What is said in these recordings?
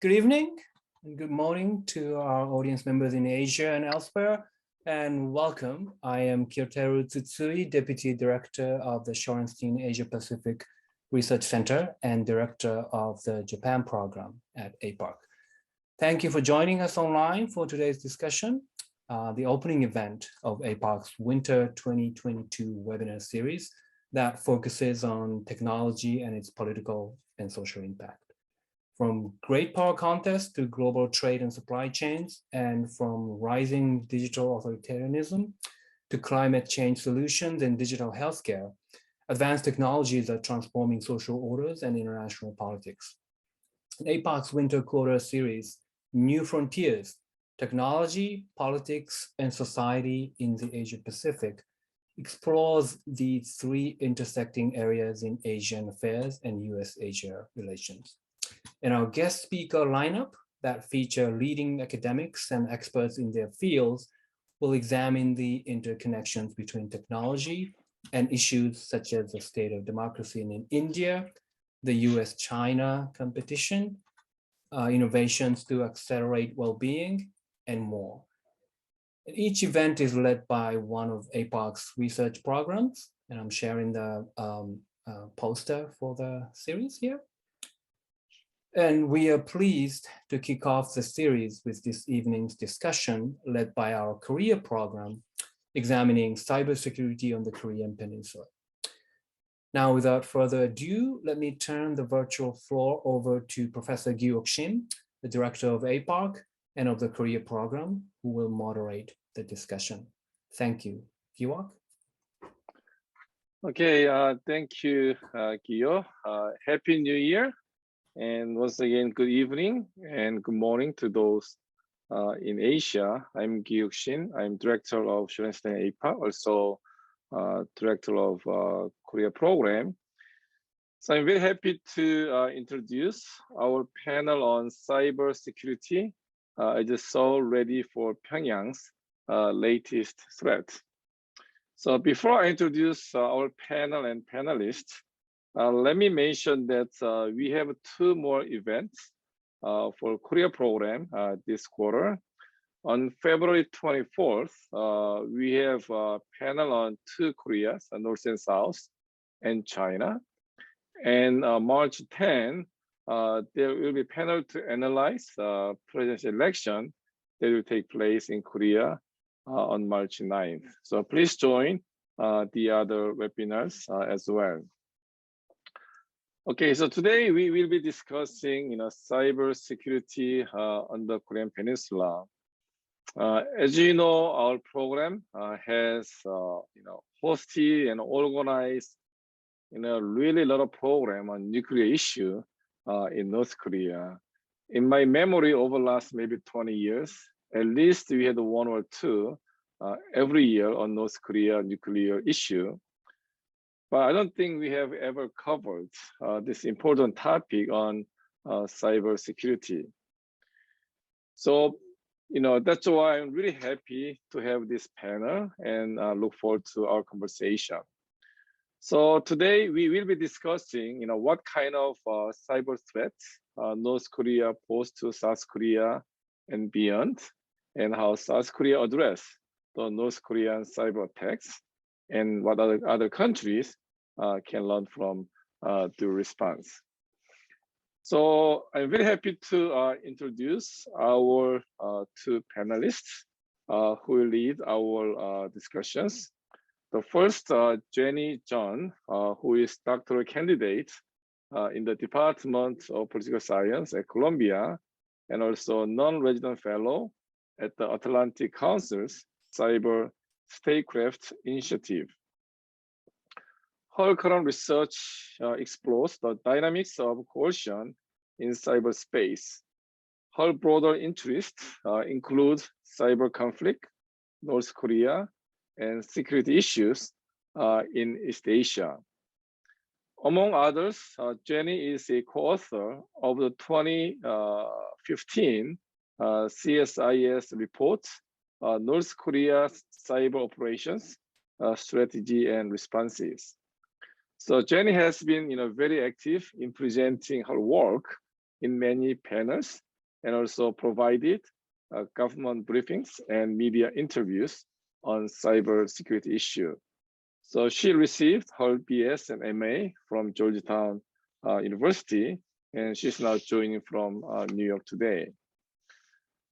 Good evening and good morning to our audience members in Asia and elsewhere, and welcome. I am Kyoteru Tsutsui, Deputy Director of the Shorenstein Asia Pacific Research Center and Director of the Japan Program at APARC. Thank you for joining us online for today's discussion, the opening event of APARC's Winter 2022 webinar series that focuses on technology and its political and social impact. From great power contests to global trade and supply chains, and from rising digital authoritarianism to climate change solutions and digital healthcare, advanced technologies are transforming social orders and international politics. In APARC's Winter Quarter series, New Frontiers, Technology, Politics, and Society in the Asia Pacific, explores the three intersecting areas in Asian affairs and US-Asia relations. In our guest speaker lineup that feature leading academics and experts in their fields, will examine the interconnections between technology and issues such as the state of democracy in India, the US-China competition, innovations to accelerate well-being, and more. And each event is led by one of APARC's research programs, and I'm sharing the poster for the series here. And we are pleased to kick off the series with this evening's discussion led by our Korea program, examining cybersecurity on the Korean Peninsula. Now, without further ado, let me turn the virtual floor over to Professor Gyuk Shin, the director of APARC and of the Korea program, who will moderate the discussion. Thank you. Gyuk? Okay, thank you, Gyo. Happy New Year. And once again, good evening and good morning to those in Asia. I'm Gyuk Shin. I'm director of Shorenstein APARC, also director of Korea program. So I'm very happy to introduce our panel on cybersecurity as Seoul ready for Pyongyang's latest threat. So before I introduce our panel and panelists, let me mention that we have two more events for Korea program this quarter. On February 24th, we have a panel on two Koreas, North and South, and China. And March 10, there will be a panel to analyze presidential election that will take place in Korea on March 9th. So please join the other webinars as well. Okay, so today we will be discussing, cybersecurity on the Korean Peninsula. As you know, our program has, hosted and organized, really a lot of program on nuclear issue in North Korea. In my memory, over the last maybe 20 years, at least we had one or two every year on North Korea nuclear issue. But I don't think we have ever covered this important topic on cybersecurity. So, that's why I'm really happy to have this panel and look forward to our conversation. So today we will be discussing, what kind of cyber threats North Korea posed to South Korea and beyond, and how South Korea address the North Korean cyber attacks, and what other countries can learn from the response. So I'm very happy to introduce our two panelists who will lead our discussions. The first, Jenny Jeong, who is doctoral candidate in the Department of Political Science at Columbia, and also non-resident fellow at the Atlantic Council's Cyber Statecraft initiative. Her current research explores the dynamics of coercion in cyberspace. Her broader interests include cyber conflict, North Korea, and security issues in East Asia. Among others, Jenny is a co-author of the 2015 CSIS report, North Korea's Cyber Operations, Strategy and Responses. So Jenny has been very active in presenting her work in many panels and also provided government briefings and media interviews on cybersecurity issue. So she received her BS and MA from Georgetown University, and she's now joining from New York today.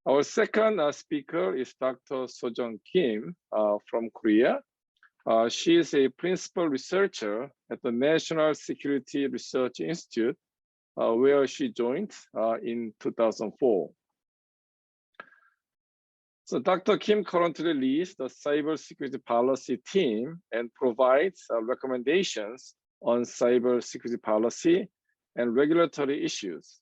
Our second speaker is Dr. Jeong Kim from Korea. She is a principal researcher at the National Security Research Institute, where she joined in 2004. So Dr. Kim currently leads the cybersecurity policy team and provides recommendations on cybersecurity policy and regulatory issues.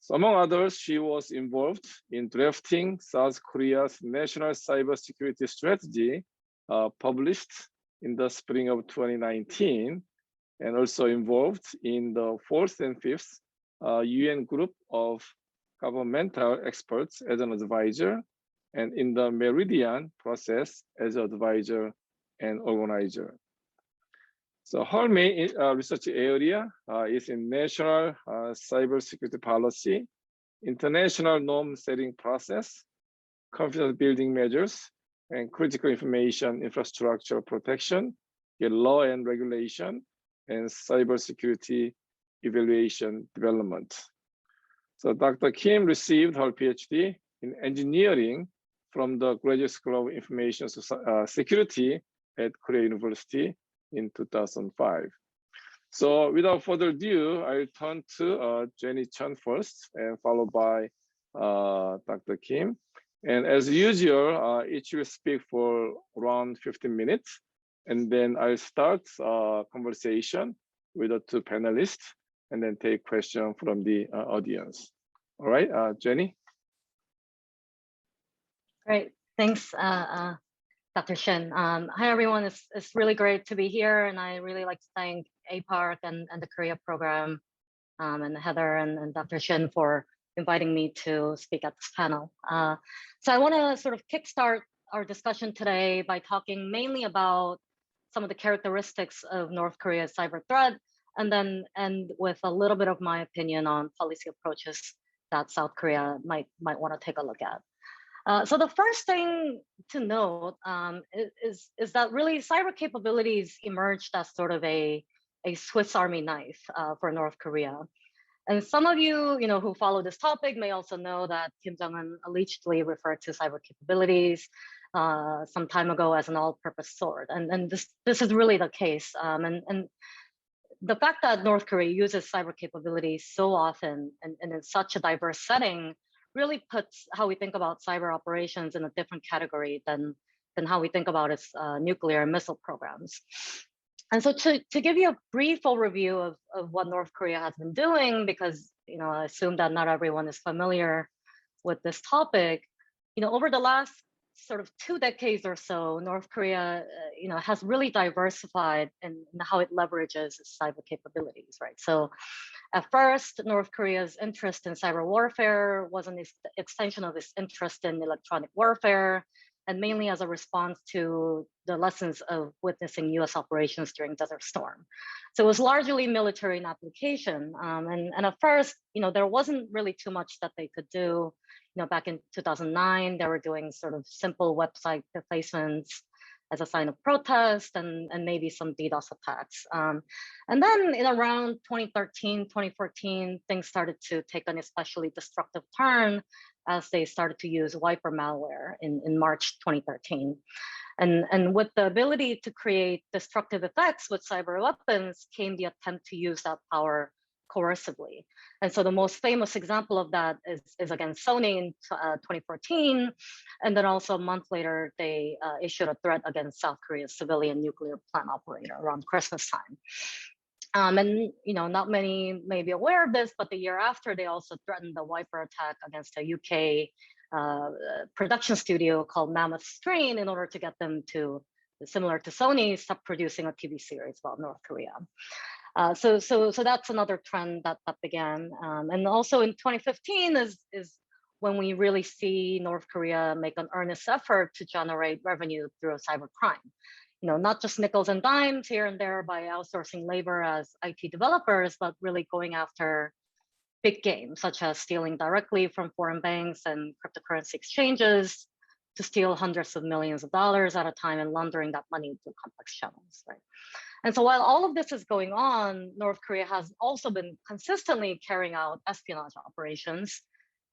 So among others, she was involved in drafting South Korea's national cybersecurity strategy, published in the spring of 2019, and also involved in the 4th and 5th UN group of governmental experts as an advisor, and in the Meridian process as an advisor and organizer. So her main research area is in national cybersecurity policy, international norm setting process, confidence building measures, and critical information infrastructure protection, law and regulation, and cybersecurity evaluation development. So Dr. Kim received her PhD in engineering from the Graduate School of Information Security at Korea University in 2005. So without further ado, I'll turn to Jenny Chen first, and followed by Dr. Kim. And as usual, each will speak for around 15 minutes, and then I'll start a conversation with the two panelists, and then take questions from the audience. All right, Jenny? Great, thanks, Dr. Shin. Hi, everyone. It's really great to be here, and I really like to thank APARC and the Korea program, and Heather and Dr. Shin for inviting me to speak at this panel. So I want to sort of kickstart our discussion today by talking mainly about some of the characteristics of North Korea's cyber threat, and then end with a little bit of my opinion on policy approaches that South Korea might want to take a look at. So the first thing to note is that really cyber capabilities emerged as sort of a Swiss Army knife for North Korea. And some of you, who follow this topic may also know that Kim Jong-un allegedly referred to cyber capabilities some time ago as an all-purpose sword. And this is really the case. And the fact that North Korea uses cyber capabilities so often and in such a diverse setting really puts how we think about cyber operations in a different category than how we think about its nuclear and missile programs. And so to give you a brief overview of what North Korea has been doing, because I assume that not everyone is familiar with this topic, over the last sort of 2 decades or so, North Korea has really diversified in how it leverages its cyber capabilities, right? So at first, North Korea's interest in cyber warfare was an extension of its interest in electronic warfare, and mainly as a response to the lessons of witnessing US operations during Desert Storm. So it was largely military in application. And at first, there wasn't really too much that they could do. Back in 2009, they were doing sort of simple website defacements as a sign of protest and maybe some DDoS attacks. And then in around 2013, 2014, things started to take an especially destructive turn as they started to use wiper malware in March 2013. And with the ability to create destructive effects with cyber weapons came the attempt to use that power coercively. And so the most famous example of that is against Sony in 2014. And then also a month later, they issued a threat against South Korea's civilian nuclear plant operator around Christmas time. And not many may be aware of this, but the year after, they also threatened a wiper attack against a UK production studio called Mammoth Strain in order to get them to, similar to Sony, stop producing a TV series about North Korea. So that's another trend that began. And also in 2015 is when we really see North Korea make an earnest effort to generate revenue through cybercrime. Not just nickels and dimes here and there by outsourcing labor as IT developers, but really going after big game, such as stealing directly from foreign banks and cryptocurrency exchanges to steal hundreds of millions of dollars at a time and laundering that money through complex channels, right? And so while all of this is going on, North Korea has also been consistently carrying out espionage operations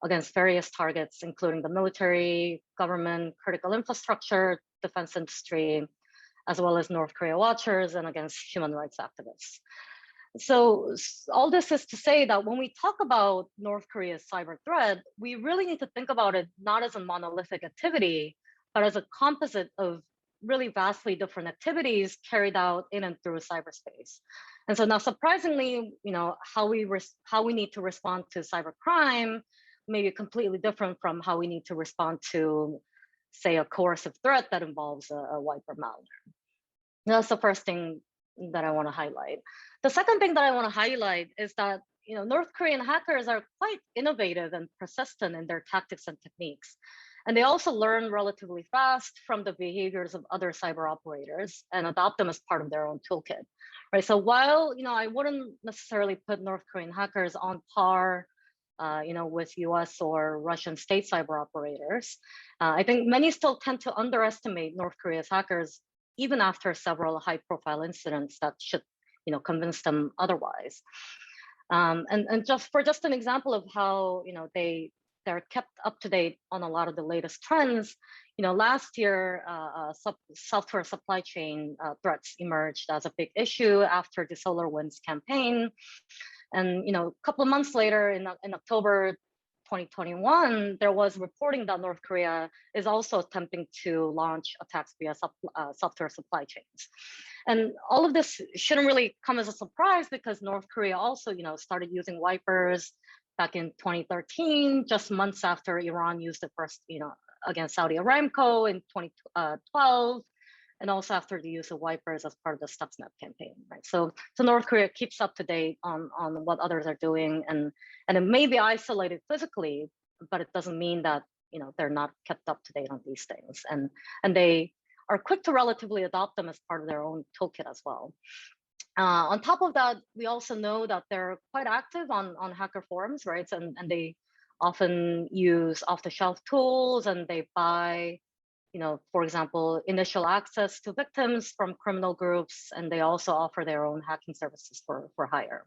against various targets, including the military, government, critical infrastructure, defense industry, as well as North Korea watchers and against human rights activists. So all this is to say that when we talk about North Korea's cyber threat, we really need to think about it not as a monolithic activity, but as a composite of really vastly different activities carried out in and through cyberspace. And so now, surprisingly, how we need to respond to cybercrime may be completely different from how we need to respond to, say, a coercive threat that involves a wiper malware. That's the first thing that I want to highlight. The second thing that I want to highlight is that North Korean hackers are quite innovative and persistent in their tactics and techniques. And they also learn relatively fast from the behaviors of other cyber operators and adopt them as part of their own toolkit, right? So while I wouldn't necessarily put North Korean hackers on par with US or Russian state cyber operators, I think many still tend to underestimate North Korea's hackers even after several high-profile incidents that should convince them otherwise. And just an example of how they're kept up to date on a lot of the latest trends. Last year, software supply chain threats emerged as a big issue after the SolarWinds campaign. And a couple of months later, in October 2021, there was reporting that North Korea is also attempting to launch attacks via software supply chains. And all of this shouldn't really come as a surprise because North Korea also, started using wipers back in 2013, just months after Iran used it first, against Saudi Aramco in 2012, and also after the use of wipers as part of the Stuxnet campaign, right? So North Korea keeps up to date on what others are doing, and it may be isolated physically, but it doesn't mean that they're not kept up to date on these things, and they are quick to relatively adopt them as part of their own toolkit as well. On top of that, we also know that they're quite active on hacker forums, right? And they often use off-the-shelf tools, and they buy, for example, initial access to victims from criminal groups, and they also offer their own hacking services for hire.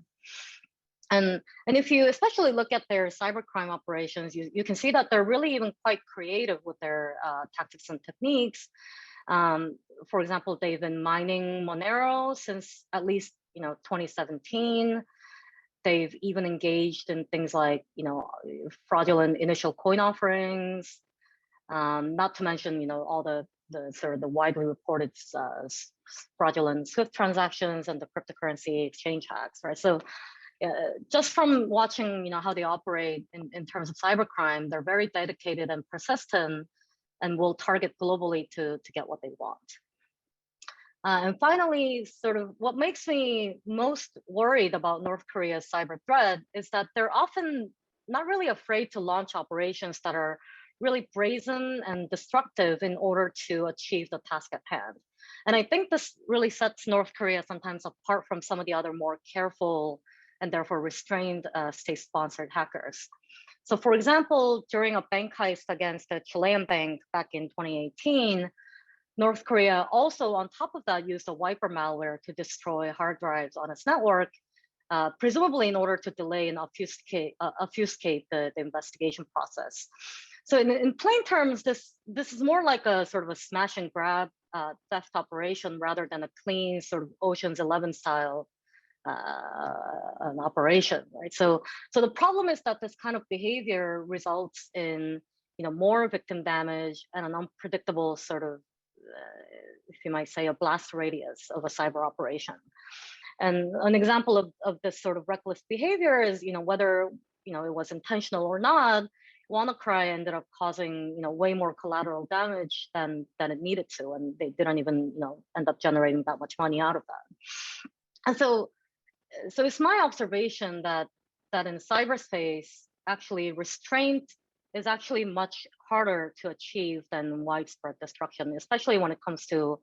And if you especially look at their cybercrime operations, you can see that they're really even quite creative with their tactics and techniques. For example, they've been mining Monero since at least 2017. They've even engaged in things like fraudulent initial coin offerings, not to mention all the sort of the widely reported fraudulent SWIFT transactions and the cryptocurrency exchange hacks, right? So just from watching how they operate in terms of cybercrime, they're very dedicated and persistent, and will target globally to get what they want. And finally, sort of what makes me most worried about North Korea's cyber threat is that they're often not really afraid to launch operations that are really brazen and destructive in order to achieve the task at hand. And I think this really sets North Korea sometimes apart from some of the other more careful and therefore restrained state-sponsored hackers. So for example, during a bank heist against a Chilean bank back in 2018, North Korea also, on top of that, used a wiper malware to destroy hard drives on its network, presumably in order to delay and obfuscate the investigation process. So in plain terms, this is more like a sort of a smash and grab theft operation rather than a clean sort of Ocean's 11 style an operation, right? So the problem is that this kind of behavior results in more victim damage and an unpredictable sort of, if you might say, a blast radius of a cyber operation. And an example of this sort of reckless behavior is whether it was intentional or not, WannaCry ended up causing way more collateral damage than it needed to, and they didn't even end up generating that much money out of that. And so it's my observation that in cyberspace, actually restraint is actually much harder to achieve than widespread destruction, especially when it comes to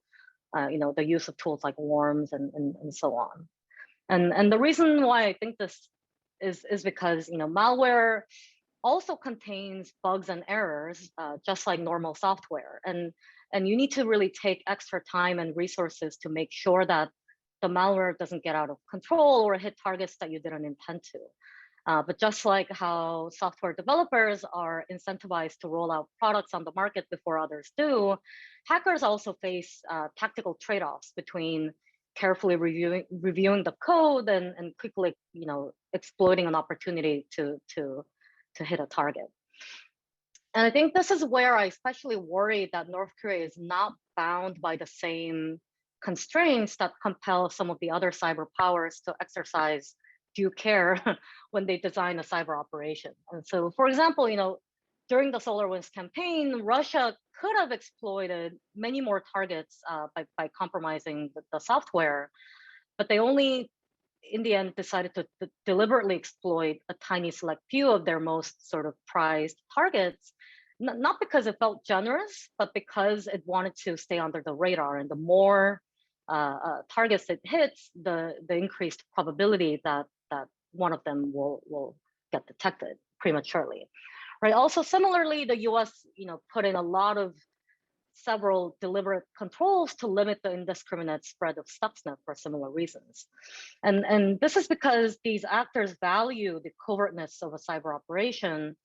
the use of tools like worms and so on. And the reason why I think this is because malware also contains bugs and errors, just like normal software, and you need to really take extra time and resources to make sure that the malware doesn't get out of control or hit targets that you didn't intend to. But just like how software developers are incentivized to roll out products on the market before others do, hackers also face tactical trade-offs between carefully reviewing the code and quickly, exploiting an opportunity to hit a target. And I think this is where I especially worry that North Korea is not bound by the same constraints that compel some of the other cyber powers to exercise due care when they design a cyber operation. And so, for example, during the SolarWinds campaign, Russia could have exploited many more targets by compromising the software, but they only, in the end, decided to deliberately exploit a tiny select few of their most sort of prized targets, not because it felt generous, but because it wanted to stay under the radar. And the more targets it hits, the increased probability that one of them will get detected prematurely, right? Also, similarly, the U.S. put in a lot of several deliberate controls to limit the indiscriminate spread of Stuxnet for similar reasons, and this is because these actors value the covertness of a cyber operation,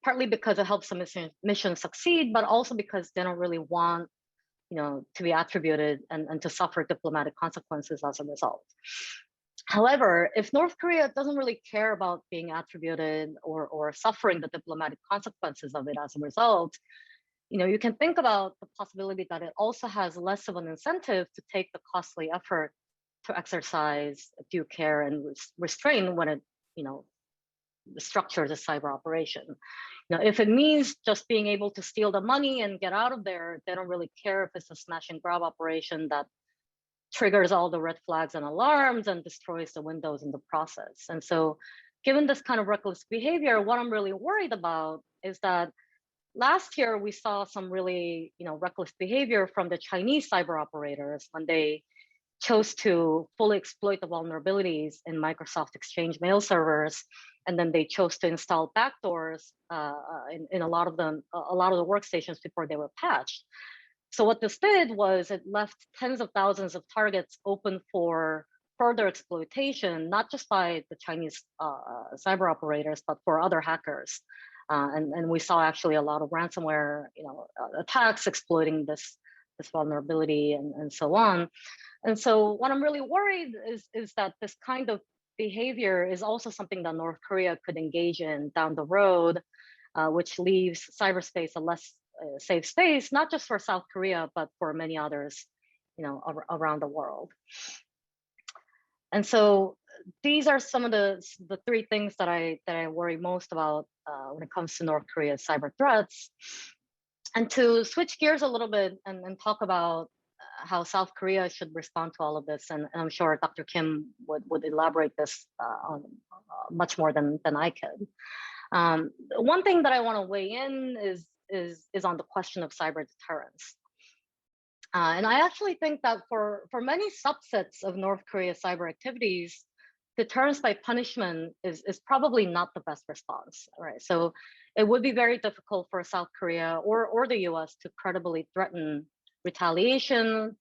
partly because it helps the mission succeed, but also because they don't really want to be attributed and to suffer diplomatic consequences as a result. However, if North Korea doesn't really care about being attributed or suffering the diplomatic consequences of it as a result, you can think about the possibility that it also has less of an incentive to take the costly effort to exercise due care and restrain when it, structures a cyber operation. If it means just being able to steal the money and get out of there, they don't really care if it's a smash and grab operation that triggers all the red flags and alarms and destroys the windows in the process. And so, given this kind of reckless behavior, what I'm really worried about is that last year we saw some really, reckless behavior from the Chinese cyber operators when they chose to fully exploit the vulnerabilities in Microsoft Exchange mail servers, and then they chose to install backdoors in a lot of the workstations before they were patched. So what this did was it left tens of thousands of targets open for further exploitation, not just by the Chinese cyber operators, but for other hackers. And we saw actually a lot of ransomware, attacks exploiting this vulnerability and so on. And so what I'm really worried is that this kind of behavior is also something that North Korea could engage in down the road, which leaves cyberspace a less safe space, not just for South Korea, but for many others, around the world. And so these are some of the three things that I worry most about when it comes to North Korea's cyber threats. And to switch gears a little bit and talk about how South Korea should respond to all of this, and I'm sure Dr. Kim would elaborate this on much more than I could. One thing that I want to weigh in is on the question of cyber deterrence. And I actually think that for many subsets of North Korea's cyber activities, deterrence by punishment is probably not the best response, right? So it would be very difficult for South Korea or the US to credibly threaten retaliation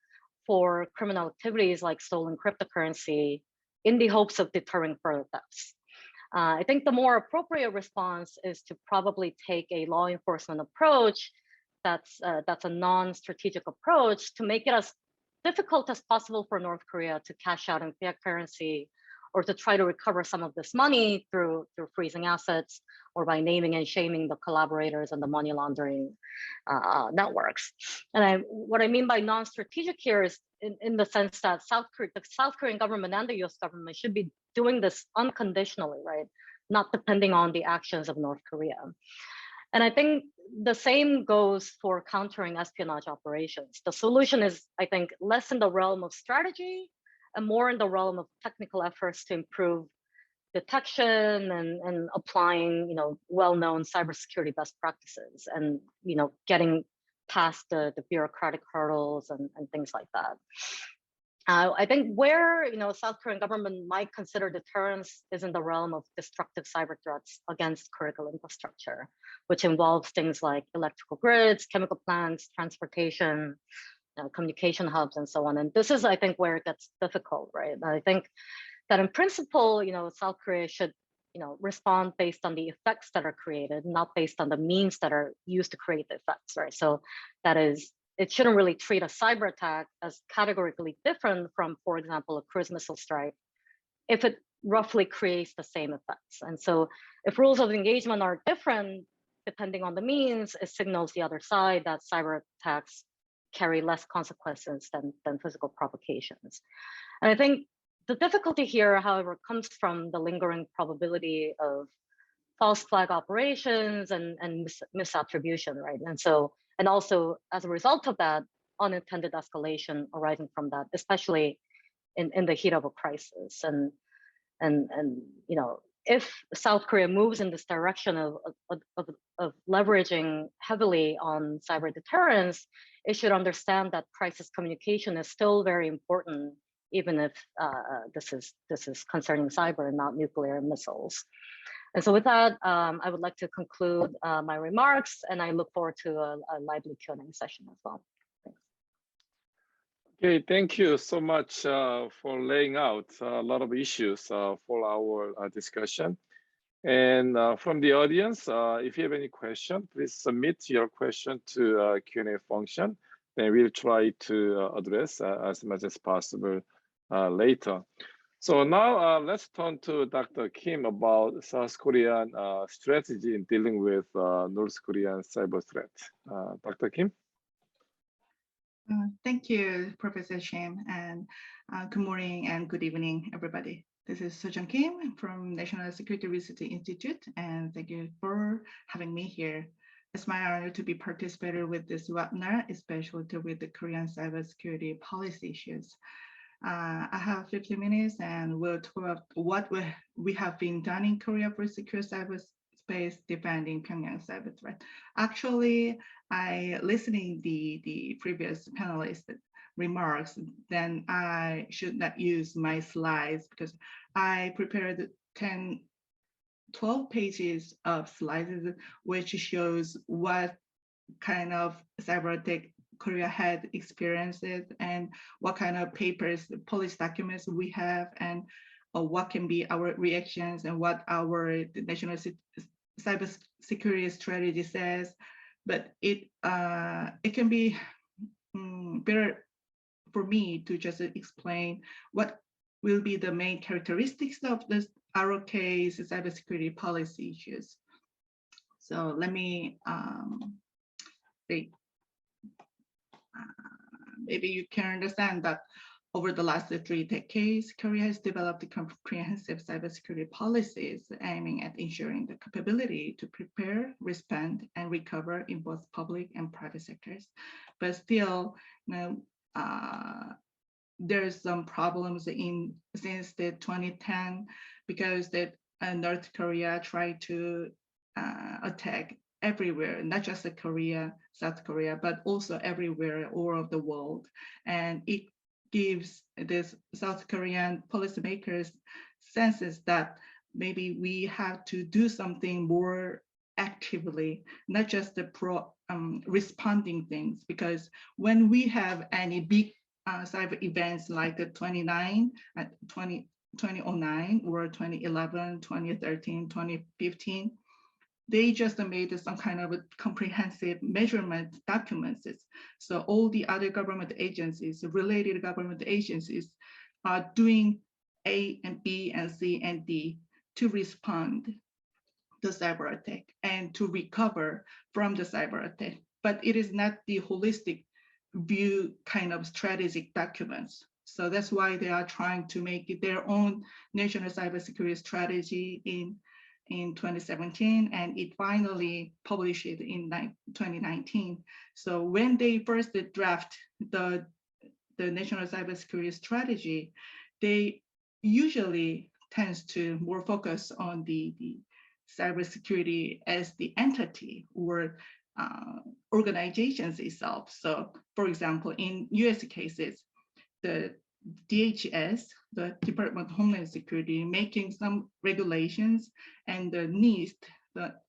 for criminal activities like stolen cryptocurrency in the hopes of deterring further thefts. I think the more appropriate response is to probably take a law enforcement approach that's a non-strategic approach to make it as difficult as possible for North Korea to cash out in fiat currency or to try to recover some of this money through freezing assets or by naming and shaming the collaborators and the money laundering networks. And what I mean by non-strategic here is in the sense that the South Korean government and the US government should be doing this unconditionally, right? Not depending on the actions of North Korea. And I think the same goes for countering espionage operations. The solution is, I think, less in the realm of strategy and more in the realm of technical efforts to improve detection and applying, well-known cybersecurity best practices and, getting past the bureaucratic hurdles and things like that. I think where South Korean government might consider deterrence is in the realm of destructive cyber threats against critical infrastructure, which involves things like electrical grids, chemical plants, transportation, communication hubs, and so on. And this is, I think, where it gets difficult, right? I think that in principle, South Korea should respond based on the effects that are created, not based on the means that are used to create the effects, right? So that is, it shouldn't really treat a cyber attack as categorically different from, for example, a cruise missile strike, if it roughly creates the same effects. And so if rules of engagement are different, depending on the means, it signals the other side that cyber attacks carry less consequences than physical provocations. And I think the difficulty here, however, comes from the lingering probability of false flag operations and misattribution, right? And so, and also as a result of that, unintended escalation arising from that, especially in the heat of a crisis. And if South Korea moves in this direction of leveraging heavily on cyber deterrence, it should understand that crisis communication is still very important, even if this is concerning cyber and not nuclear missiles. And so with that, I would like to conclude my remarks, and I look forward to a lively Q&A session as well. Thanks. Okay, thank you so much for laying out a lot of issues for our discussion. And from the audience, if you have any question, please submit your question to Q&A function. Then we'll try to address as much as possible later. So now let's turn to Dr. Kim about South Korean strategy in dealing with North Korean cyber threat. Dr. Kim? Thank you, Professor Shim, and good morning and good evening, everybody. This is Jeong Kim from National Security Research Institute, and thank you for having me here. It's my honor to be participating with this webinar, especially with the Korean cybersecurity policy issues. I have 15 minutes and we'll talk about what we have been done in Korea for secure cyberspace defending Pyongyang cyber threat. Actually, I listening the previous panelist remarks, then I should not use my slides because I prepared 12 pages of slides, which shows what kind of cyber attack Korea had experiences and what kind of papers, policy documents we have, and what can be our reactions and what our national cybersecurity strategy says. But it can be better for me to just explain what will be the main characteristics of this ROK's cybersecurity policy issues. So let me say, maybe you can understand that over the last 3 decades, Korea has developed comprehensive cybersecurity policies aiming at ensuring the capability to prepare, respond, and recover in both public and private sectors. But still, there's some problems since the 2010 because North Korea tried to attack everywhere, not just Korea, South Korea, but also everywhere all over the world. And it gives this South Korean policymakers senses that maybe we have to do something more actively, not just the responding things, because when we have any big cyber events like the 2009 or 2011, 2013, 2015, they just made some kind of a comprehensive measurement documents. So all the other government agencies, related government agencies, are doing A and B and C and D to respond to cyber attack and to recover from the cyber attack. But it is not the holistic view kind of strategic documents. So that's why they are trying to make their own national cybersecurity strategy in 2017, and it finally published it in 2019. So when they first draft the national cybersecurity strategy, they usually tends to more focus on the cybersecurity as the entity or organizations itself. So for example, in US cases, the DHS, the Department of Homeland Security, making some regulations, and the NIST that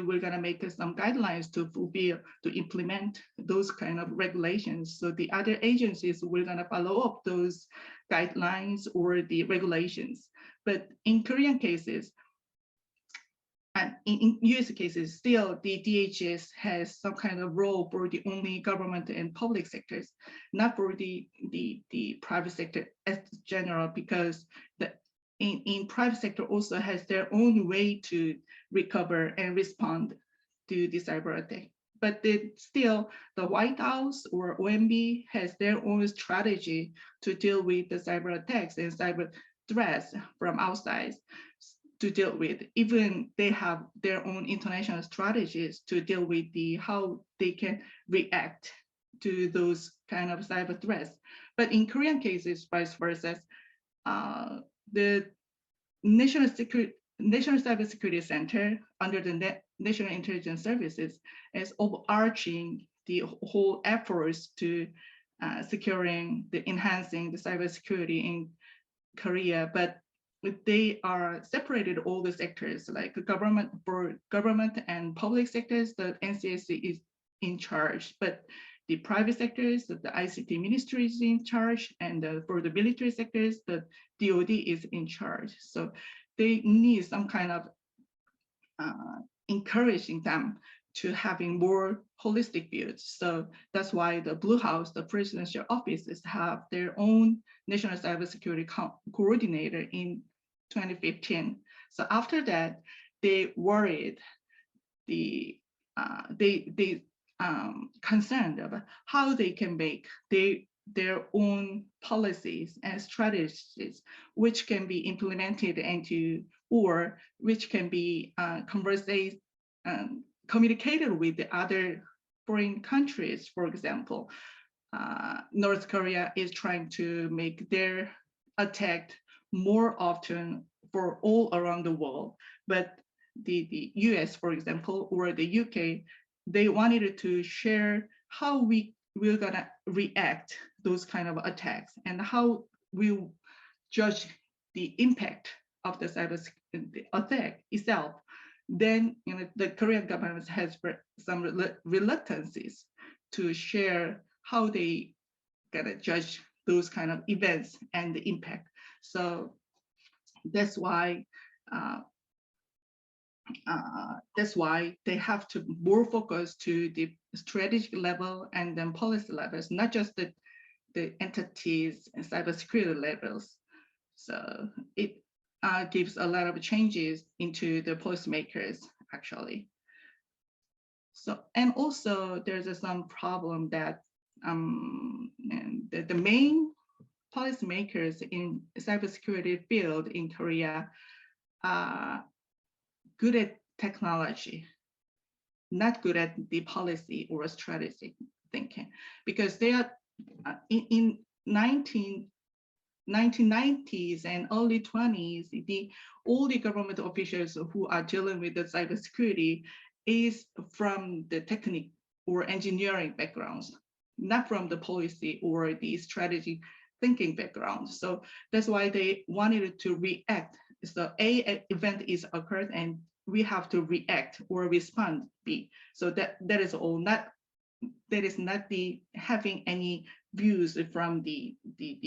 we're gonna make some guidelines to fulfill, to implement those kind of regulations. So the other agencies will gonna follow up those guidelines or the regulations. But in Korean cases, and in US cases, still the DHS has some kind of role for the only government and public sectors, not for the private sector as general, because in private sector also has their own way to recover and respond to the cyber attack. But still, the White House or OMB has their own strategy to deal with the cyber attacks and cyber threats from outside to deal with. Even they have their own international strategies to deal with how they can react to those kind of cyber threats. But in Korean cases, vice versa, the National Cybersecurity Center under the National Intelligence Services is overarching the whole efforts to enhancing the cybersecurity in Korea, but they are separated all the sectors, like government and public sectors, the NCSC is in charge, but the private sectors, the ICT ministry is in charge, and for the military sectors, the DoD is in charge. So they need some kind of encouraging them to having more holistic views. So that's why the Blue House, the presidential offices, have their own national cybersecurity coordinator in 2015. So after that, they worried, they concerned about how they can make their own policies and strategies, which can be implemented into, or which can be communicated with the other foreign countries. For example, North Korea is trying to make their attack more often for all around the world, but the US, for example, or the UK, they wanted to share how we're gonna react those kind of attacks and how we judge the impact of the cyber attack itself. Then the Korean government has some reluctances to share how they gonna judge those kind of events and the impact. So that's why they have to more focus to the strategic level and then policy levels, not just the entities and cybersecurity levels. So it gives a lot of changes into the policymakers, actually. So, and also there's some problem that the main policymakers in cybersecurity field in Korea are good at technology, not good at the policy or strategy thinking, because they are in 1990s and early 20s, all the government officials who are dealing with the cybersecurity is from the technical or engineering backgrounds, not from the policy or the strategy thinking background. So that's why they wanted to react. So A event is occurred and we have to react or respond B. So that is all not, that is not the having any views from the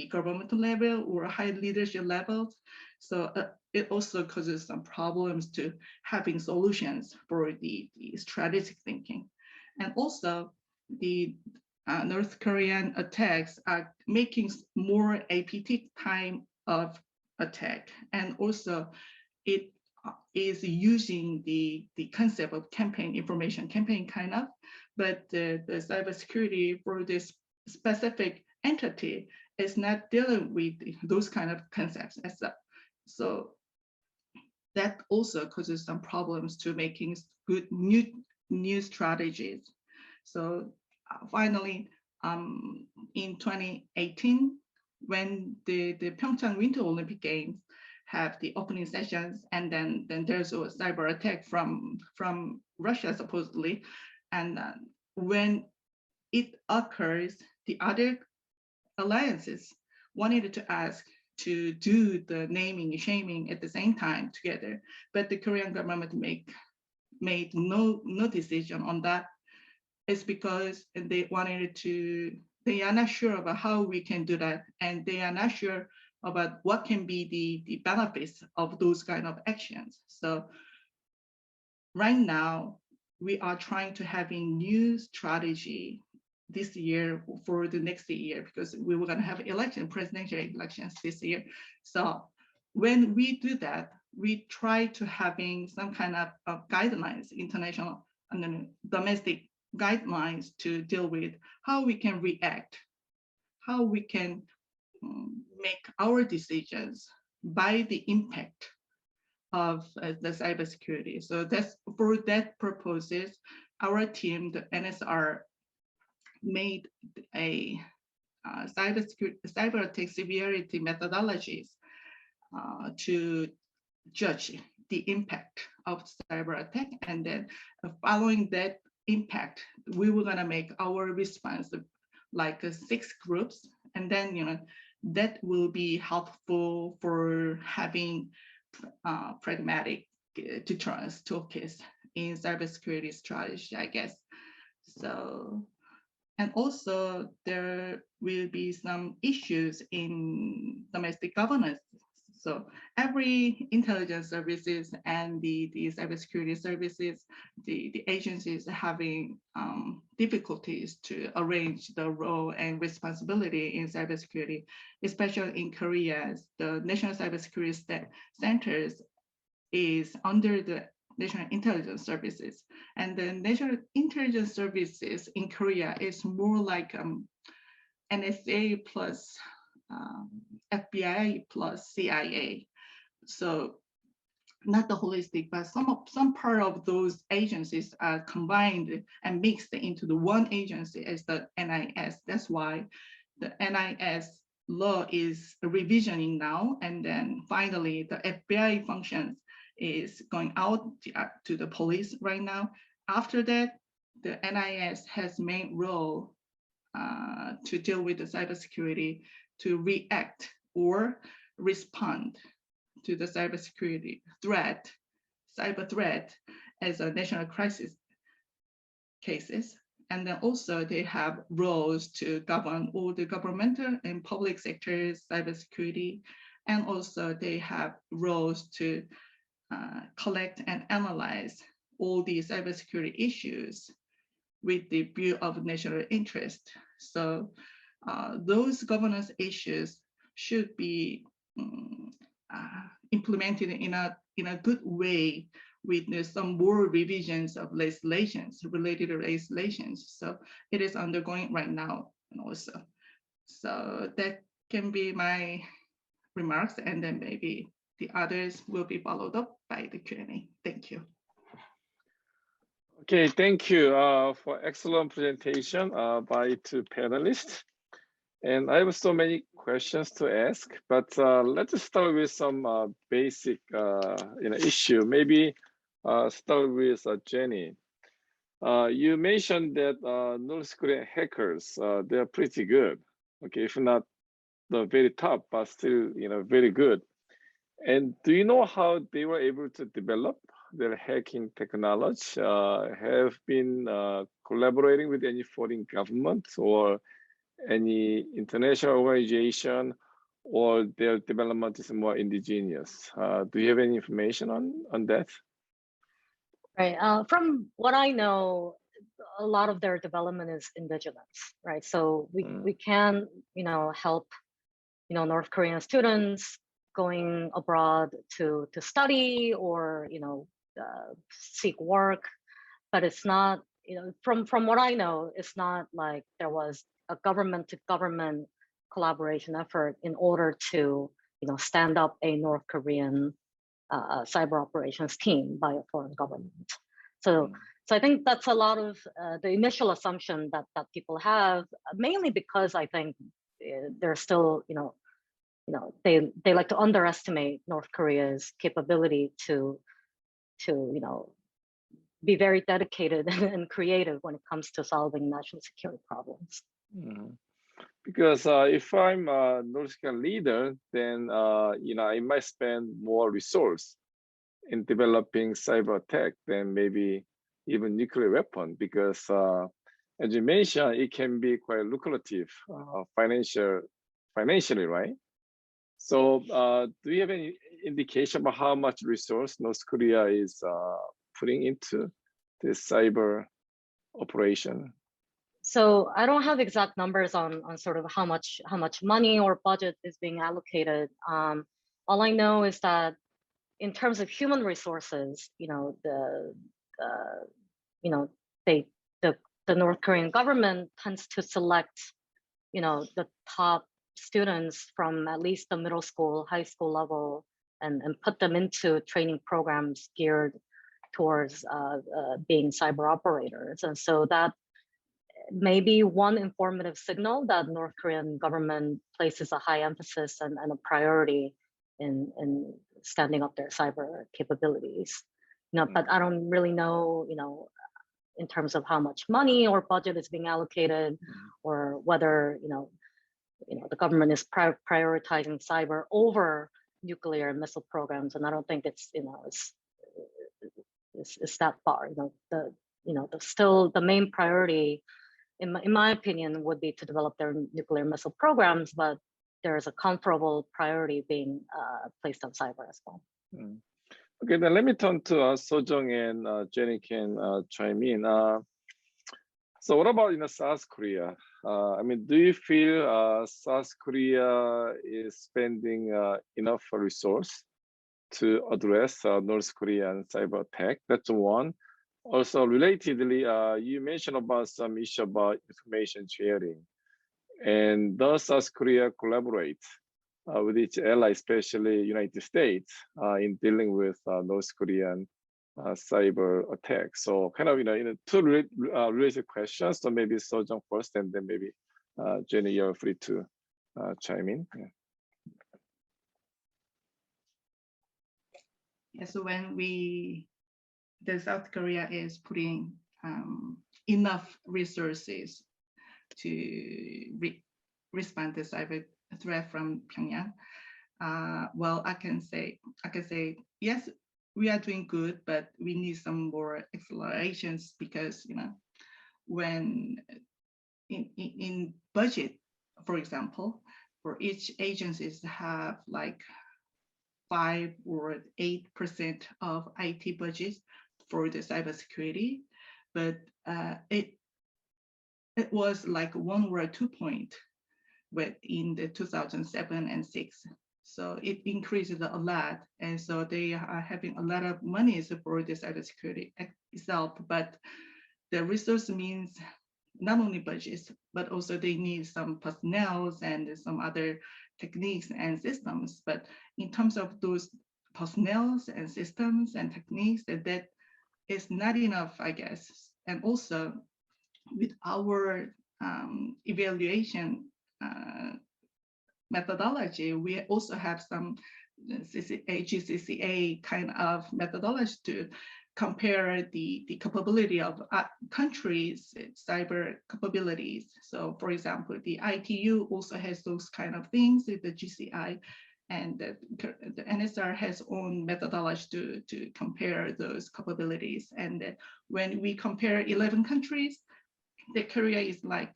government level or high leadership levels. So it also causes some problems to having solutions for the strategic thinking. And also the North Korean attacks are making more APT time of attack. And also it is using the concept of information campaign kind of, but the cybersecurity for this specific entity is not dealing with those kind of concepts as such. So that also causes some problems to making good new strategies. So finally, in 2018, when the Pyeongchang Winter Olympic Games have the opening sessions, and then there's a cyber attack from Russia supposedly, and when it occurs, the other alliances wanted to ask to do the naming and shaming at the same time together, but the Korean government made no decision on that. It's because they are not sure about how we can do that, and they are not sure about what can be the benefits of those kind of actions. So right now, we are trying to have a new strategy this year for the next year, because we were going to have presidential elections this year. So when we do that, we try to having some kind of guidelines, international and domestic guidelines to deal with how we can react, how we can make our decisions by the impact of the cybersecurity. So that's for that purposes, our team, the NSR, made a cyber attack severity methodologies to judge the impact of cyber attack, and then following that impact, we were gonna make our response like 6 groups, and then that will be helpful for having pragmatic deterrence toolkits in cybersecurity strategy, I guess. So, and also there will be some issues in domestic governance. So every intelligence services and the cybersecurity services, the agencies having difficulties to arrange the role and responsibility in cybersecurity, especially in Korea. The National Cybersecurity Centers is under the National Intelligence Services, and the National Intelligence Services in Korea is more like NSA plus FBI plus CIA. So not the holistic, but some part of those agencies are combined and mixed into the one agency as the NIS. That's why the NIS law is revisioning now, and then finally the FBI functions is going out to the police right now. After that, the NIS has main role to deal with the cybersecurity, to react or respond to the cybersecurity threat, cyber threat as a national crisis cases. And then also they have roles to govern all the governmental and public sectors cybersecurity. And also they have roles to collect and analyze all these cybersecurity issues with the view of national interest. So those governance issues should be implemented in a good way with some more revisions of legislations, related legislations. So it is undergoing right now, and also. So that can be my remarks, and then maybe the others will be followed up by the Q&A. Thank you. Okay, thank you for excellent presentation by 2 panelists. And I have so many questions to ask, but let's start with some basic issue. Maybe start with Jenny. You mentioned that North Korean hackers, they're pretty good. Okay, if not the very top, but still very good. And do you know how they were able to develop their hacking technology? Have been collaborating with any foreign government or any international organization, or their development is more indigenous? Do you have any information on that? Right. From what I know, a lot of their development is indigenous, right? So we can help North Korean students going abroad to study or seek work, but it's not from what I know, it's not like there was a government to government collaboration effort in order to stand up a North Korean cyber operations team by a foreign government. So I think that's a lot of the initial assumption that people have, mainly because I think they're still they like to underestimate North Korea's capability to be very dedicated and creative when it comes to solving national security problems. Because if I'm a North Korean leader, then I might spend more resource in developing cyber attack than maybe even nuclear weapon. Because as you mentioned, it can be quite lucrative financially, right? So do you have any indication about how much resource North Korea is putting into this cyber operation? So I don't have exact numbers on sort of how much money or budget is being allocated. All I know is that in terms of human resources, the North Korean government tends to select, the top students from at least the middle school, high school level, and put them into training programs geared towards being cyber operators. And so that may be one informative signal that North Korean government places a high emphasis and a priority in standing up their cyber capabilities. But I don't really know, in terms of how much money or budget is being allocated, or whether the government is prioritizing cyber over nuclear and missile programs. And I don't think it's that far. Still the main priority, in my opinion, would be to develop their nuclear missile programs, but there is a comparable priority being placed on cyber as well. Okay, then let me turn to Jeong and Jenny can chime in. So what about South Korea? Do you feel South Korea is spending enough resource to address North Korean cyber attack? That's one. Also, relatedly, you mentioned about some issue about information sharing. And does South Korea collaborate with its allies, especially United States, in dealing with North Korean cyber attacks? So kind of, two related questions. So maybe Jeong first, and then maybe Jenny, you're free to chime in. Yeah. Yeah, so when the South Korea is putting enough resources to respond to cyber threat from Pyongyang. Well, I can say yes, we are doing good, but we need some more accelerations, because when in budget, for example, for each agencies have like 5 or 8% of IT budget for the cybersecurity, but it was like 1 or 2 point in the 2007 and 6. So it increased a lot, and so they are having a lot of money for the cybersecurity itself. But the resource means not only budgets, but also they need some personnel and some other techniques and systems. But in terms of those personnel and systems and techniques, that is not enough, I guess. And also with our evaluation methodology, we also have some GCCA kind of methodology to compare the capability of countries' cyber capabilities. So for example, the ITU also has those kind of things, the GCI, and the NSR has own methodology to compare those capabilities. And when we compare 11 countries, the Korea is like,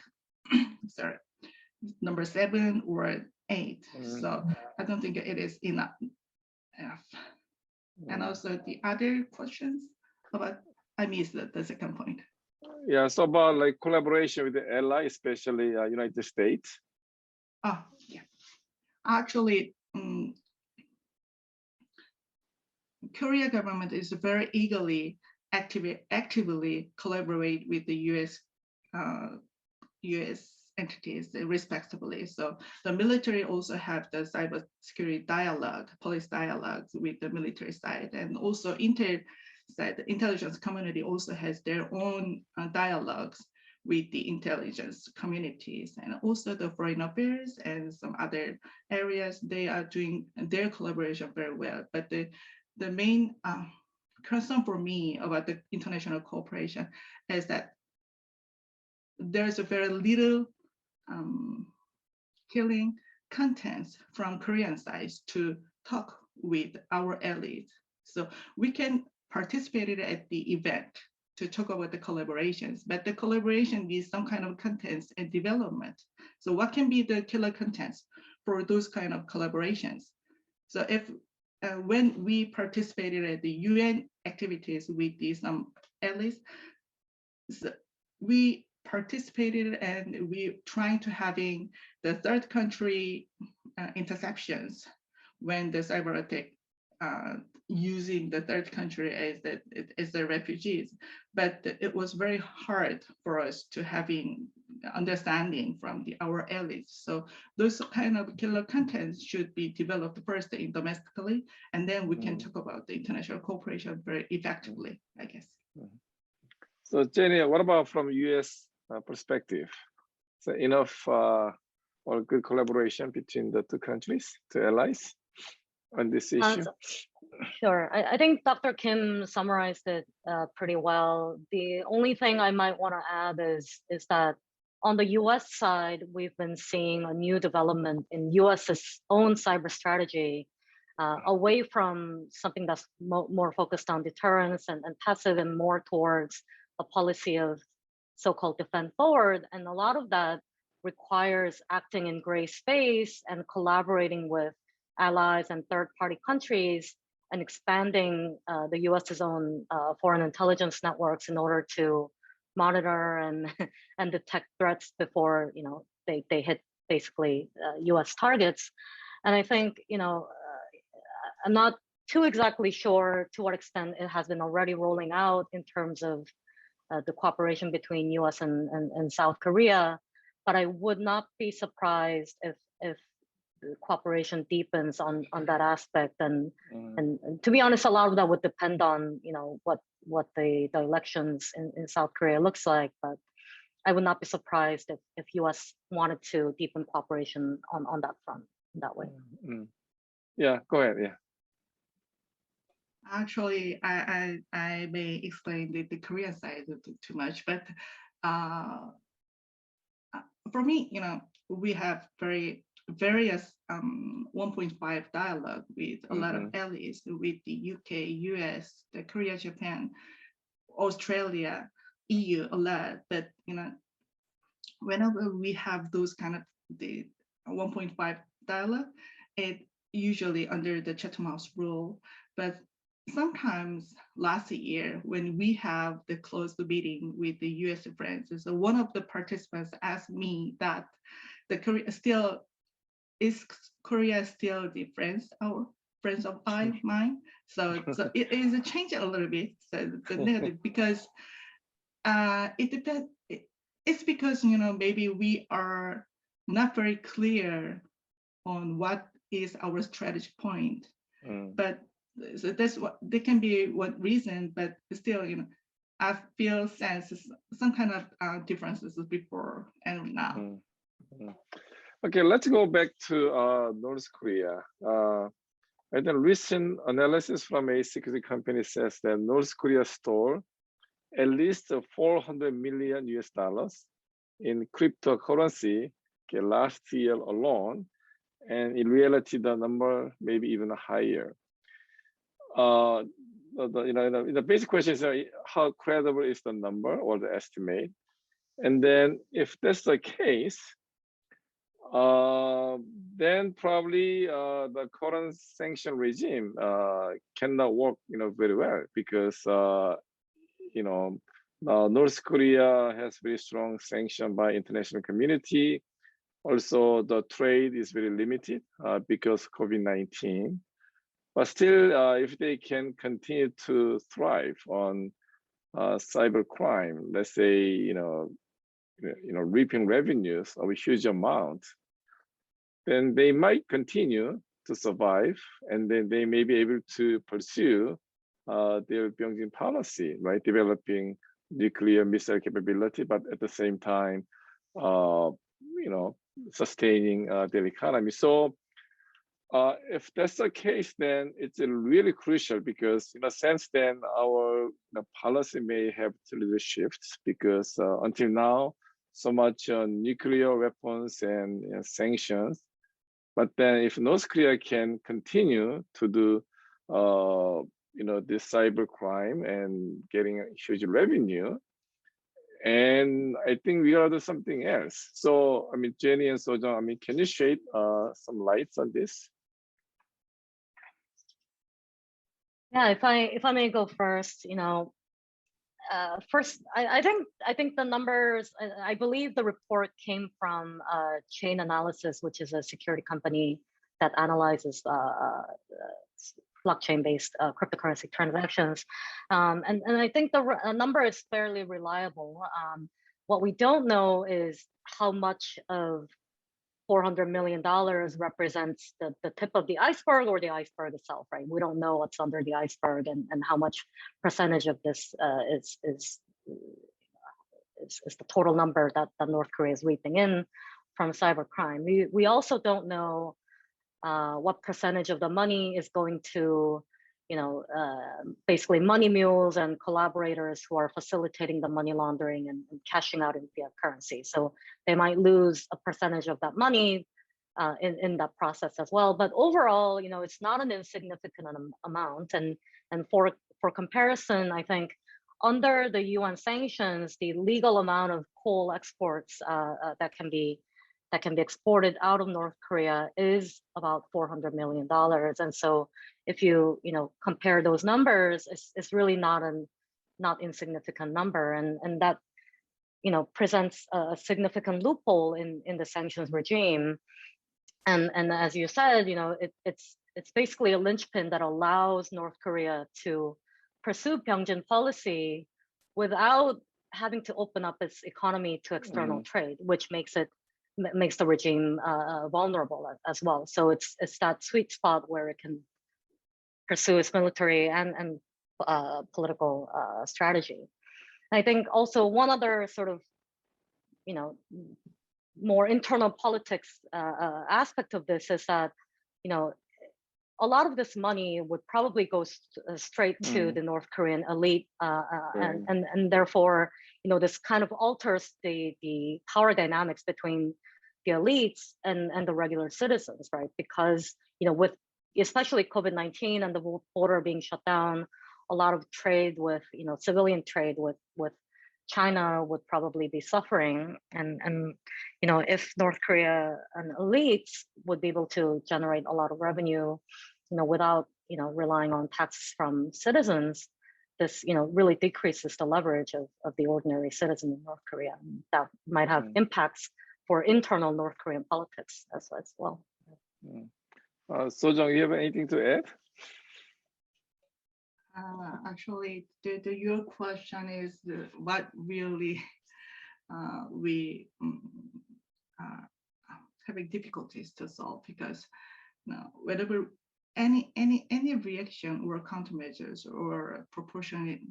sorry, number 7 or 8. So I don't think it is enough. And also the other questions about, I missed the second point. Yeah, so about like collaboration with the ally, especially United States. Oh, yeah. Actually, Korea government is very eagerly, actively collaborate with the US entities respectively. So the military also have the cybersecurity dialogue, police dialogues with the military side, and also the intelligence community also has their own dialogues with the intelligence communities, and also the foreign affairs and some other areas, they are doing their collaboration very well. But the main concern for me about the international cooperation is that there's a very little killing contents from Korean side to talk with our allies. So we can participate at the event to talk about the collaborations, but the collaboration needs some kind of contents and development. So what can be the killer contents for those kind of collaborations? So if when we participated at the UN activities with these allies, so we participated and we trying to having the third country interceptions when the cyber attack using the third country as the refugees, but it was very hard for us to having understanding from our allies. So those kind of killer contents should be developed first domestically, and then we can talk about the international cooperation very effectively, I guess. So Jenny, what about from US perspective? So enough or good collaboration between the two countries, two allies on this issue? Sure, I think Dr. Kim summarized it pretty well. The only thing I might want to add is that on the US side, we've been seeing a new development in US's own cyber strategy, away from something that's more focused on deterrence and passive and more towards a policy of so-called defend forward. And a lot of that requires acting in gray space and collaborating with allies and third-party countries and expanding the US's own foreign intelligence networks in order to monitor and detect threats before they hit basically US targets. And I think I'm not too exactly sure to what extent it has been already rolling out in terms of the cooperation between US and South Korea, but I would not be surprised if the cooperation deepens on that aspect. And to be honest, a lot of that would depend on what the elections in South Korea looks like. But I would not be surprised if US wanted to deepen cooperation on that front in that way. Yeah, go ahead. Yeah. Actually, I may explain the Korean side too much, but for me, we have various 1.5 dialogue with a lot of allies, with the UK, US, the Korea, Japan, Australia, EU, a lot. But whenever we have those kind of the 1.5 dialogue, it usually under the Chatham House rule. But sometimes last year, when we have the closed meeting with the US friends, so one of the participants asked me that is Korea still the friends of mine? So it is a change a little bit, so the negative, because it depends. It's because maybe we are not very clear on what is our strategy point, but so that's what there can be one reason, but still I feel sense some kind of differences before and now. Okay, let's go back to North Korea. And the recent analysis from a security company says that North Korea stole at least $400 million in cryptocurrency last year alone, and in reality, the number may be even higher. The basic question is how credible is the number or the estimate, and then if that's the case, then probably the current sanction regime cannot work, very well, because North Korea has very strong sanction by international community. Also, the trade is very limited because of COVID-19. But still, if they can continue to thrive on cyber crime, let's say, reaping revenues of a huge amount, then they might continue to survive, and then they may be able to pursue their Pyongyang policy, right? Developing nuclear missile capability, but at the same time, sustaining their economy. So if that's the case, then it's really crucial, because in a sense, then our policy may have to shift, because until now, so much on nuclear weapons and sanctions. But then if North Korea can continue to do, this cyber crime and getting a huge revenue, and I think we gotta do something else. So, I mean, Jenny and Sojong, I mean, can you shed some lights on this? Yeah, if I may go first, first, I think the numbers, I believe the report came from Chain Analysis, which is a security company that analyzes blockchain-based cryptocurrency transactions. And I think the number is fairly reliable. What we don't know is how much of $400 million represents the tip of the iceberg or the iceberg itself, right? We don't know what's under the iceberg and how much percentage of this is the total number that North Korea is reaping in from cybercrime. We also don't know what percentage of the money is going to, basically money mules and collaborators who are facilitating the money laundering and cashing out in fiat currency. So they might lose a percentage of that money in that process as well. But overall, it's not an insignificant amount. And for comparison, I think under the UN sanctions, the legal amount of coal exports that can be exported out of North Korea is about $400 million. And so if you compare those numbers, it's really not insignificant number. And that presents a significant loophole in the sanctions regime. And as you said, it's basically a linchpin that allows North Korea to pursue Pyongyang policy without having to open up its economy to external trade, which makes the regime vulnerable as well. So it's that sweet spot where it can pursue its military and political strategy. And I think also one other sort of, more internal politics aspect of this is that, a lot of this money would probably go straight to the North Korean elite, and therefore, this kind of alters the power dynamics between the elites and the regular citizens, right? Because with especially COVID-19 and the border being shut down, a lot of trade with civilian trade with China would probably be suffering, and if North Korea and elites would be able to generate a lot of revenue, without relying on taxes from citizens, this really decreases the leverage of the ordinary citizen in North Korea. And that might have impacts for internal North Korean politics as well. Sojong, you have anything to add? Actually, your question is what really we are having difficulties to solve, because whatever any reaction or countermeasures or proportionate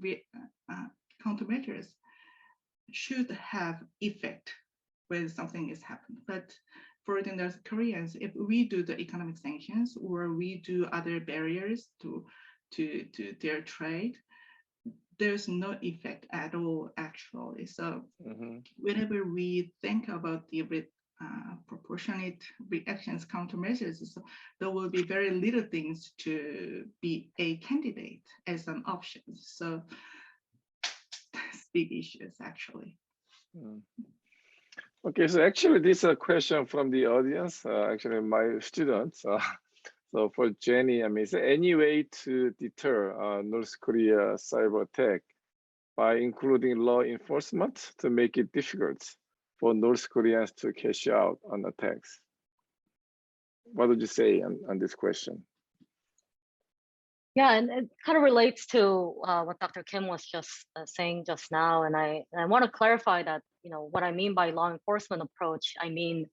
countermeasures should have effect when something is happening. But for the North Koreans, if we do the economic sanctions or we do other barriers to their trade, there's no effect at all, actually. So whenever we think about the proportionate reactions, countermeasures, so there will be very little things to be a candidate as an option. So that's big issues, actually. Okay, so actually this is a question from the audience, actually my students. So for Jenny, I mean, is there any way to deter North Korea cyber attack by including law enforcement to make it difficult for North Koreans to cash out on attacks? What would you say on this question? Yeah, and it kind of relates to what Dr. Kim was just saying just now. And I want to clarify that, what I mean by law enforcement approach, I mean,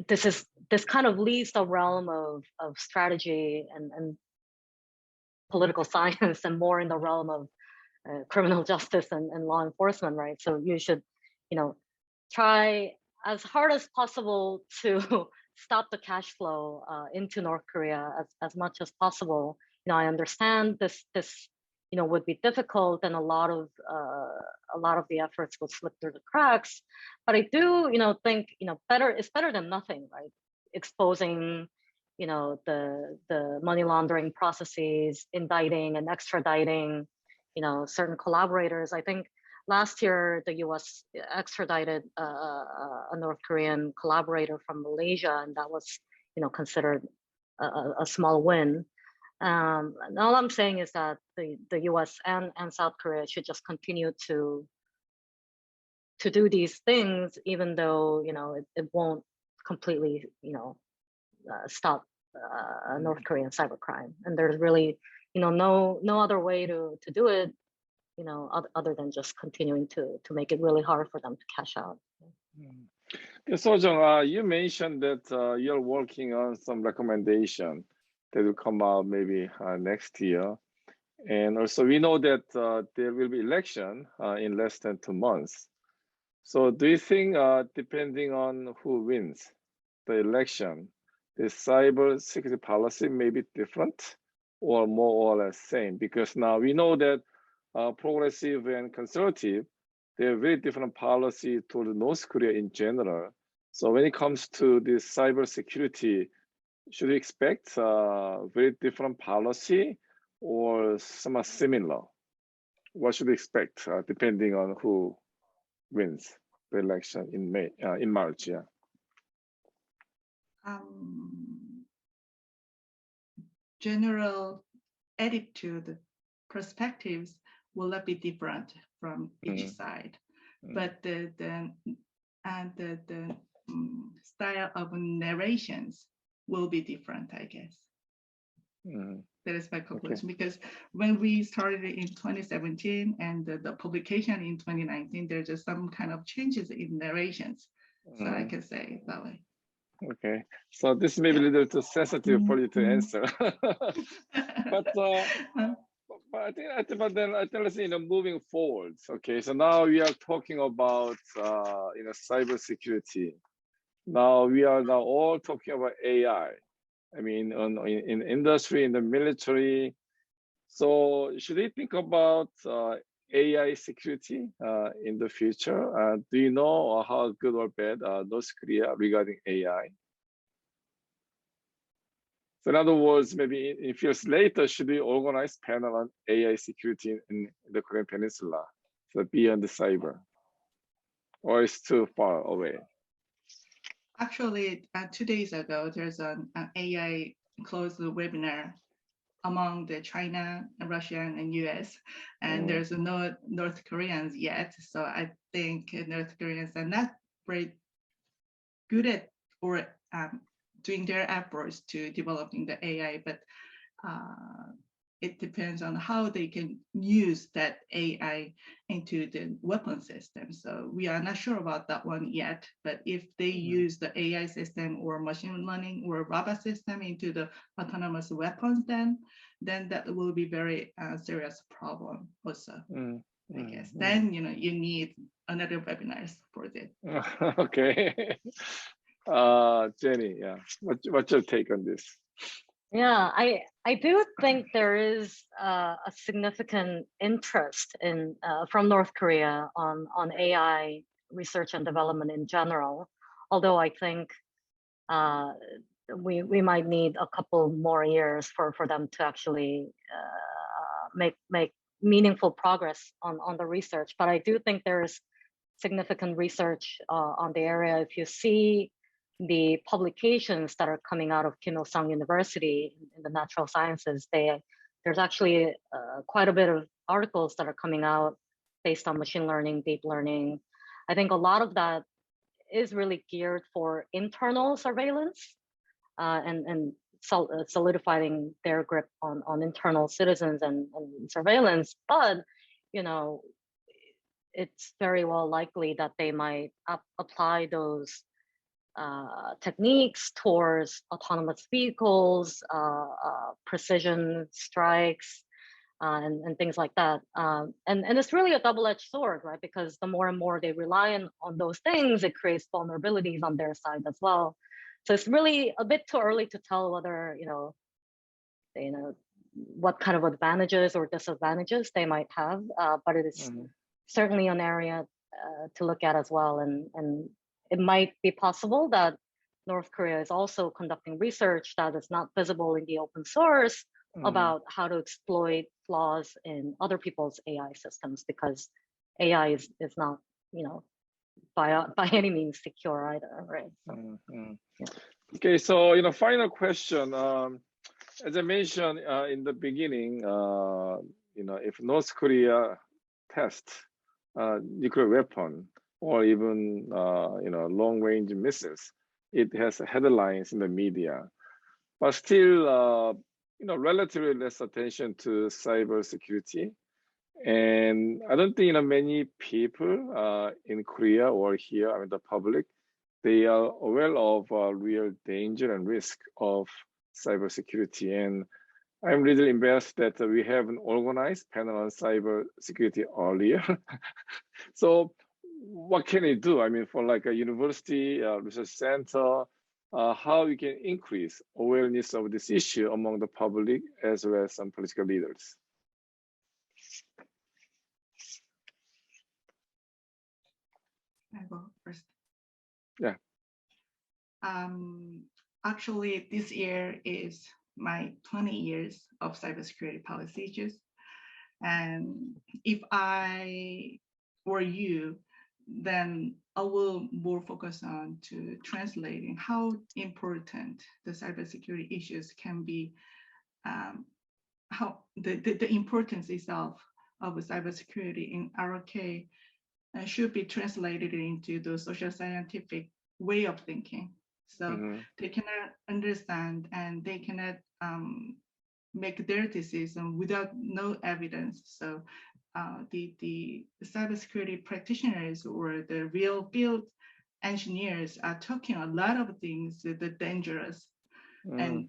this kind of leaves the realm of strategy and political science and more in the realm of criminal justice and law enforcement, right? So you should, try as hard as possible to stop the cash flow into North Korea as much as possible. I understand this would be difficult, and a lot of the efforts would slip through the cracks. But I do, think, it's better than nothing, right? Exposing, the money laundering processes, indicting and extraditing, certain collaborators. I think last year the U.S. extradited a North Korean collaborator from Malaysia, and that was, considered a small win. And all I'm saying is that the U.S. and South Korea should just continue to do these things, even though it won't completely stop North Korean cybercrime. And there's really no other way to do it, other than just continuing to make it really hard for them to cash out. So Jeong, you mentioned that you're working on some recommendation that will come out maybe next year. And also we know that there will be election in less than 2 months. So do you think, depending on who wins the election, the cybersecurity policy may be different or more or less same? Because now we know that progressive and conservative, they have very different policy toward North Korea in general. So when it comes to this cybersecurity, should we expect very different policy or somewhat similar? What should we expect depending on who wins the election in March? Yeah. General attitude, perspectives will not be different from each side, but the style of narrations will be different, I guess. That is my conclusion, because when we started in 2017 and the publication in 2019, there's just some kind of changes in narrations. So I can say it that way. Okay, so this may be a little too sensitive for you to answer. But I think let's say, moving forward. Okay, so now we are talking about cybersecurity. Now we are all talking about AI. I mean, in industry, in the military. So should we think about AI security in the future? Do you know how good or bad North Korea regarding AI? So in other words, maybe in years later, should we organize panel on AI security in the Korean Peninsula, so beyond the cyber, or it's too far away? Actually, 2 days ago, there's an AI closed webinar among the China, Russia, and US, and there's no North Koreans yet. So I think North Koreans are not very good at or doing their efforts to developing the AI, but it depends on how they can use that AI into the weapon system. So we are not sure about that one yet, but if they use the AI system or machine learning or robot system into the autonomous weapons, then that will be very serious problem also, I guess. Then, you need another webinars for this. Okay. Jenny, yeah, what's your take on this? Yeah, I do think there is a significant interest in from North Korea on AI research and development in general. Although I think we might need a couple more years for them to actually make meaningful progress on the research. But I do think there's significant research on the area. If you see the publications that are coming out of Kim Il-sung University in the natural sciences, there's actually quite a bit of articles that are coming out based on machine learning, deep learning. I think a lot of that is really geared for internal surveillance and solidifying their grip on internal citizens and surveillance. But, it's very well likely that they might apply those techniques towards autonomous vehicles, precision strikes, and things like that. And it's really a double-edged sword, right? Because the more and more they rely on those things, it creates vulnerabilities on their side as well. So it's really a bit too early to tell whether what kind of advantages or disadvantages they might have, but it is certainly an area to look at as well. And it might be possible that North Korea is also conducting research that is not visible in the open source about how to exploit flaws in other people's AI systems, because AI is not, by any means secure either, right? Yeah. Okay, so final question. As I mentioned in the beginning, if North Korea tests nuclear weapon or even long-range missiles, it has headlines in the media, but still relatively less attention to cybersecurity. And I don't think many people in Korea or here, the public, they are aware of real danger and risk of cybersecurity. And I'm really embarrassed that we haven't organized panel on cybersecurity earlier. So what can we do? For like a university, research center, how we can increase awareness of this issue among the public as well as some political leaders. I go first. Yeah. Actually, this year is my 20 years of cybersecurity policy issues. And if I were you, then I will more focus on to translating how important the cybersecurity issues can be, how the importance itself of cybersecurity in RK should be translated into the social scientific way of thinking. So they cannot understand and they cannot make their decision without no evidence. So the cybersecurity practitioners or the real field engineers are talking a lot of things that are dangerous and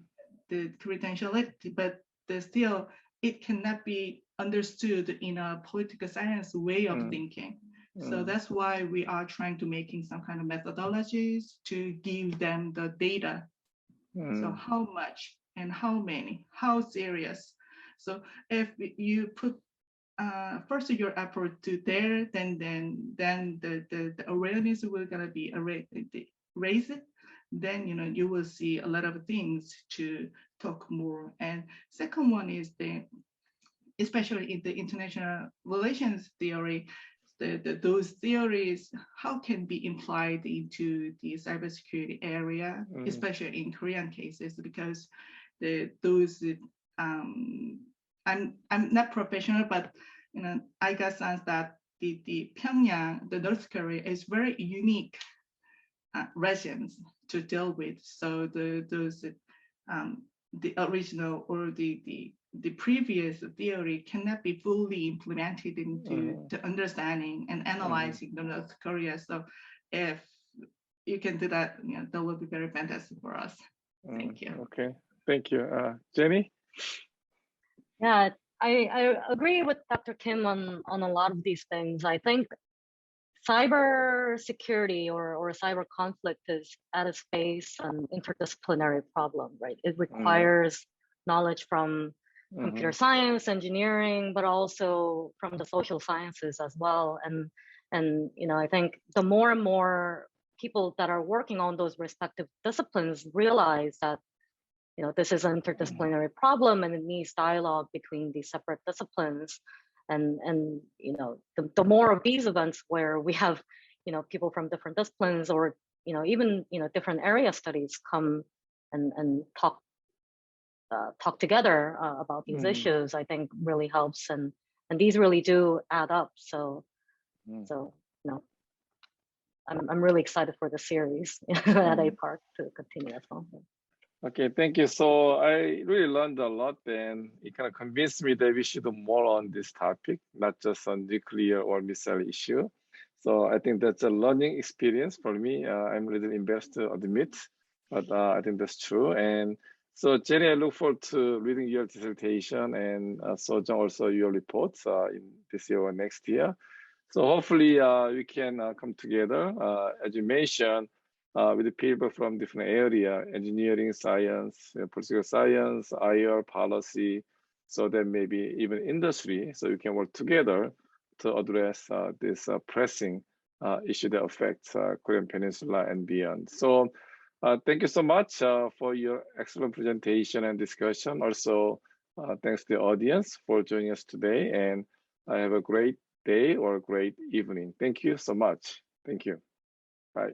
the credentiality, but still it cannot be understood in a political science way of thinking. So that's why we are trying to making some kind of methodologies to give them the data. So how much and how many, how serious. So if you put first your effort to there, then the awareness will gonna be raised. Then you will see a lot of things to talk more. And second one is especially in the international relations theory, those theories, how can be implied into the cybersecurity area, especially in Korean cases, because those I'm not professional, but I got sense that the Pyongyang, the North Korea, is very unique regimes to deal with. So those the original or the previous theory cannot be fully implemented into the understanding and analyzing the North Korea. So if you can do that, that would be very fantastic for us. Thank you. Okay, thank you. Jenny? Yeah, I agree with Dr. Kim on a lot of these things. I think cyber security or cyber conflict is at its base an interdisciplinary problem, right? It requires knowledge from computer science, engineering, but also from the social sciences as well. And I think the more and more people that are working on those respective disciplines realize that this is an interdisciplinary problem and it needs dialogue between these separate disciplines. And the more of these events where we have people from different disciplines or even different area studies come and talk together about these issues, I think really helps, and these really do add up. So I'm really excited for the series at APARC to continue as well. Okay, thank you. So I really learned a lot, and it kind of convinced me that we should do more on this topic, not just on nuclear or missile issue. So I think that's a learning experience for me. I'm really embarrassed to admit, but I think that's true. And so Jenny, I look forward to reading your dissertation, and so Jeong, also your reports in this year or next year. So hopefully we can come together, as you mentioned, with the people from different area, engineering, science, political science, IR, policy, so that maybe even industry, so you can work together to address this pressing issue that affects Korean Peninsula and beyond. So thank you so much for your excellent presentation and discussion. Also, thanks to the audience for joining us today, and have a great day or a great evening. Thank you so much. Thank you. Bye.